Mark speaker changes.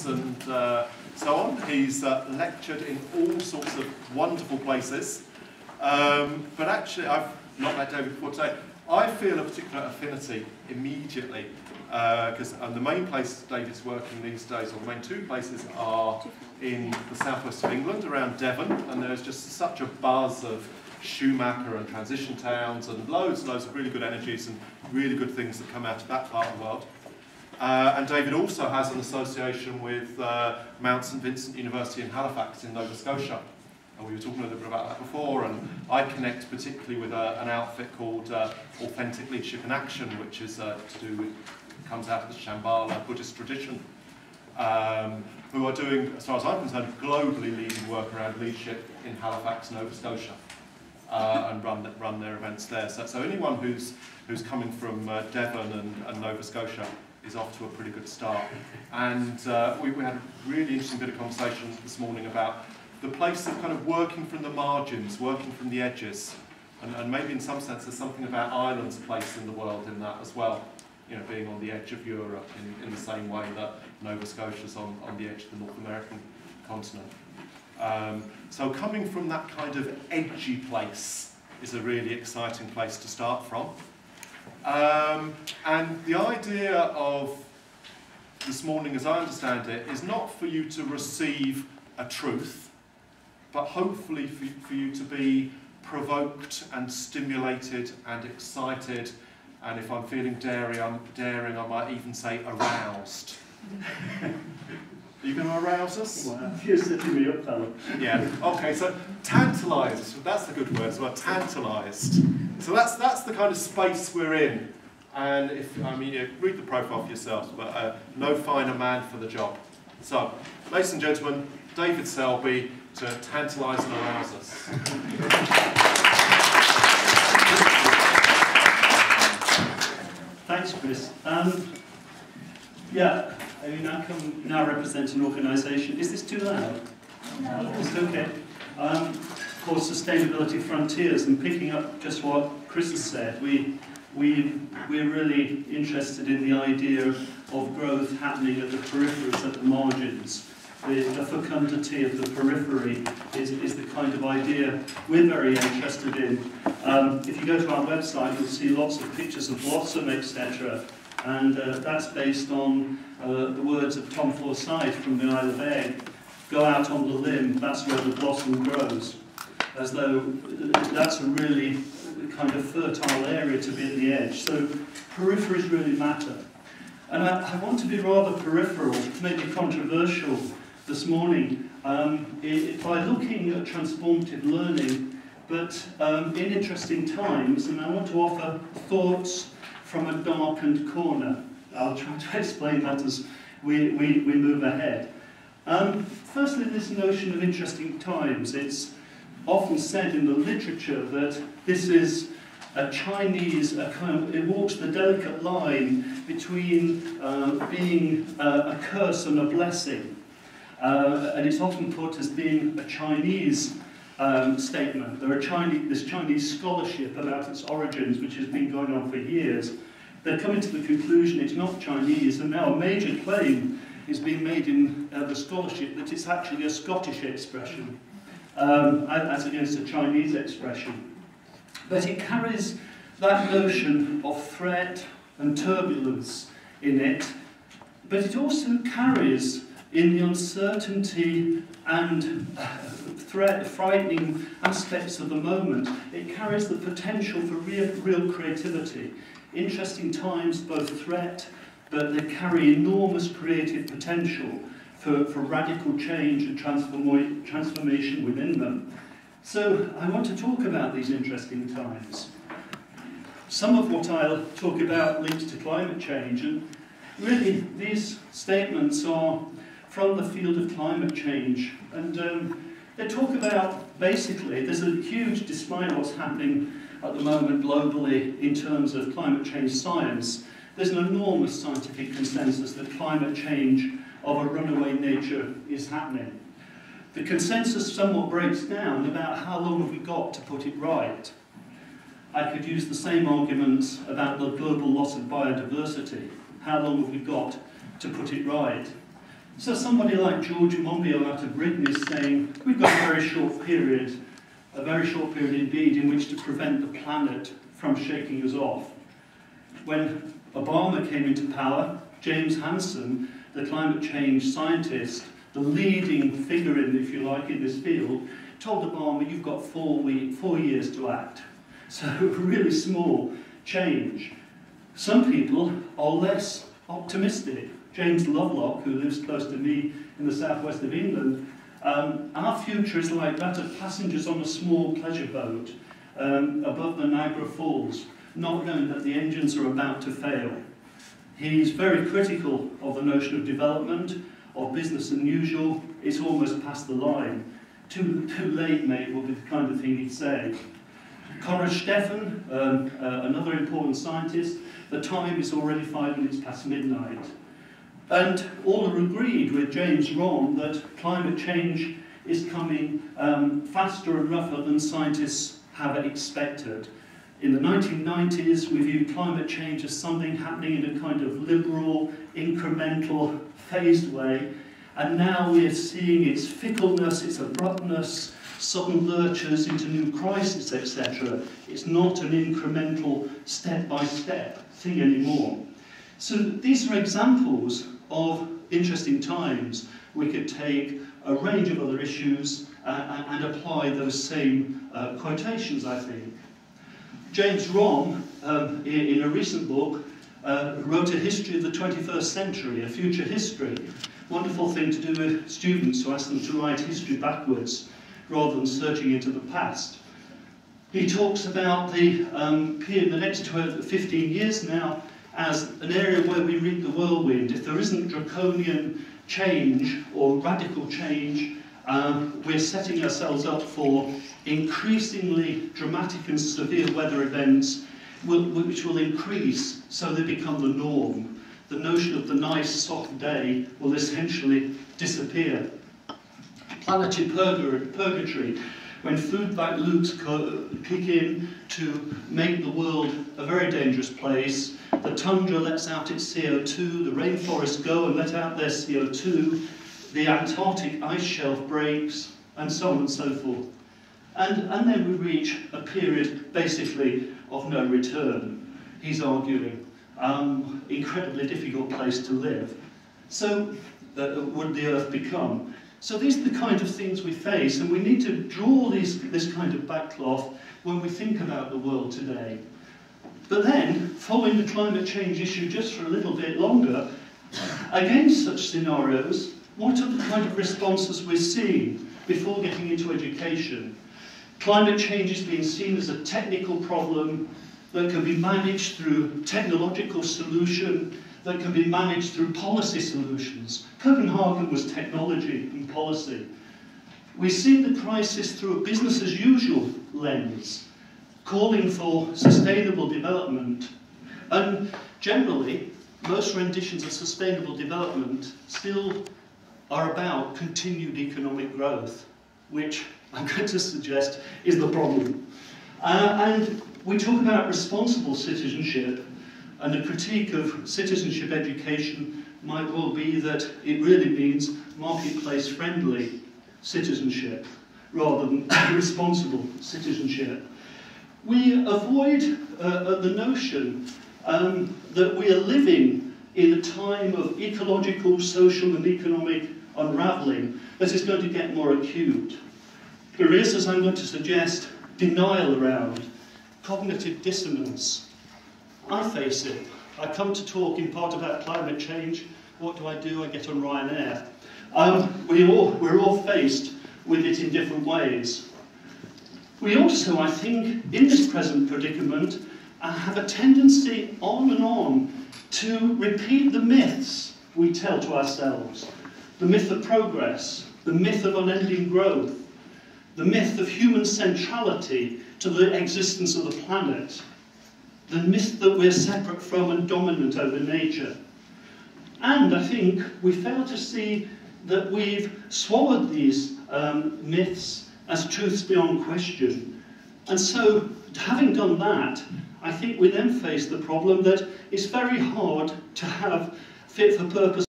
Speaker 1: and so on. He's lectured in all sorts of wonderful places. But actually, I've not met David before today. I feel a particular affinity immediately, because the main place David's working these days, or the main two places, are in the southwest of England, around Devon, and there's just such a buzz of Schumacher and transition towns and loads and loads of really good energies and really good things that come out of that part of the world. And David also has an association with Mount St Vincent University in Halifax in Nova Scotia. And we were talking a little bit about that before, and I connect particularly with an outfit called Authentic Leadership in Action, which is to do with, comes out of the Shambhala Buddhist tradition, who are doing, as far as I'm concerned, globally leading work around leadership in Halifax, Nova Scotia, and run their events there. So anyone who's coming from Devon and Nova Scotia is off to a pretty good start. And we had a really interesting bit of conversation this morning about the place of kind of working from the margins, working from the edges, and maybe in some sense there's something about Ireland's place in the world in that as well. You know, being on the edge of Europe in the same way that Nova Scotia's on the edge of the North American continent. So coming from that kind of edgy place is a really exciting place to start from. And the idea of this morning, as I understand it, is not for you to receive a truth, but hopefully for you to be provoked and stimulated and excited, and if I'm feeling daring, I might even say aroused. Are you going to arouse us?
Speaker 2: Wow, you're setting me up, fella.
Speaker 1: Yeah, okay, so tantalised, that's a good word as well, tantalised. So that's the kind of space we're in. And read the profile for yourselves, but no finer man for the job. So, ladies and gentlemen, David Selby to tantalise and arouse us.
Speaker 2: Thanks, Chris. Yeah, I mean, I now represent an organisation. Is this too loud? No. It's okay. Called Sustainability Frontiers, and picking up just what Chris has said, we're really interested in the idea of growth happening at the peripheries, at the margins. The fecundity of the periphery is the kind of idea we're very interested in. If you go to our website, you'll see lots of pictures of blossom, etc. And that's based on the words of Tom Forsyth from the Isle of Egg. Go out on the limb, that's where the blossom grows. As though that's a really kind of fertile area to be at the edge. So peripheries really matter. And I want to be rather peripheral, maybe controversial this morning, by looking at transformative learning, but in interesting times, and I want to offer thoughts from a darkened corner. I'll try to explain that as we move ahead. Firstly, this notion of interesting times. It's often said in the literature that this is a Chinese, it walks the delicate line between being a curse and a blessing. And it's often put as being a Chinese statement. There's Chinese scholarship about its origins, which has been going on for years. They're coming to the conclusion it's not Chinese, and now a major claim is being made in the scholarship that it's actually a Scottish expression, as against a Chinese expression. But it carries that notion of threat and turbulence in it, but it also carries in the uncertainty and frightening aspects of the moment, it carries the potential for real creativity. Interesting times, both threat, but they carry enormous creative potential for radical change and transformation within them. So I want to talk about these interesting times. Some of what I'll talk about links to climate change, and really these statements are from the field of climate change, and they talk about, basically, there's a huge, despite what's happening at the moment globally in terms of climate change science, there's an enormous scientific consensus that climate change of a runaway nature is happening. The consensus somewhat breaks down about how long have we got to put it right. I could use the same arguments about the global loss of biodiversity. How long have we got to put it right? So somebody like George Monbiot out of Britain is saying, we've got a very short period indeed, in which to prevent the planet from shaking us off. When Obama came into power, James Hansen, the climate change scientist, the leading figure in, if you like, in this field, told Obama, you've got 4 years to act. So really small change. Some people are less optimistic. James Lovelock, who lives close to me in the southwest of England, our future is like that of passengers on a small pleasure boat above the Niagara Falls, not knowing that the engines are about to fail. He's very critical of the notion of development, of business as usual. It's almost past the line. Too late, mate, will be the kind of thing he'd say. Konrad Stefan, another important scientist, the time is already 5 minutes past midnight. And all are agreed with James Romm that climate change is coming faster and rougher than scientists have expected. In the 1990s, we viewed climate change as something happening in a kind of liberal, incremental, phased way, and now we are seeing its fickleness, its abruptness, sudden lurches into new crises, etc. It's not an incremental, step-by-step thing anymore. So these are examples of interesting times. We could take a range of other issues and apply those same quotations, I think. James Romm, in a recent book, wrote a history of the 21st century, a future history. Wonderful thing to do with students, to ask them to write history backwards rather than searching into the past. He talks about the next 15 years now as an area where we reap the whirlwind. If there isn't draconian change or radical change, we're setting ourselves up for increasingly dramatic and severe weather events which will increase so they become the norm. The notion of the nice soft day will essentially disappear. Planetary purgatory, when food-backed loops kick in to make the world a very dangerous place. The tundra lets out its CO2, the rainforests go and let out their CO2, the Antarctic ice shelf breaks, and so on and so forth. And then we reach a period, basically, of no return, he's arguing. Incredibly difficult place to live. So, would the Earth become? So these are the kind of things we face, and we need to draw this kind of backcloth when we think about the world today. But then, following the climate change issue just for a little bit longer, against such scenarios, what are the kind of responses we're seeing before getting into education? Climate change is being seen as a technical problem that can be managed through technological solution, that can be managed through policy solutions. Copenhagen was technology and policy. We see the crisis through a business as usual lens, calling for sustainable development. And generally, most renditions of sustainable development still are about continued economic growth, which I'm going to suggest is the problem. And we talk about responsible citizenship, and a critique of citizenship education might well be that it really means marketplace-friendly citizenship rather than responsible citizenship. We avoid the notion that we are living in a time of ecological, social and economic unravelling that is going to get more acute. There is, as I'm going to suggest, denial around, cognitive dissonance. I face it. I come to talk in part about climate change. What do? I get on Ryanair. We're all faced with it in different ways. We also, I think, in this present predicament, have a tendency on and on to repeat the myths we tell to ourselves. The myth of progress, the myth of unending growth, the myth of human centrality to the existence of the planet, the myth that we're separate from and dominant over nature. And I think we fail to see that we've swallowed these myths as truths beyond question. And so, having done that, I think we then face the problem that it's very hard to have fit-for-purpose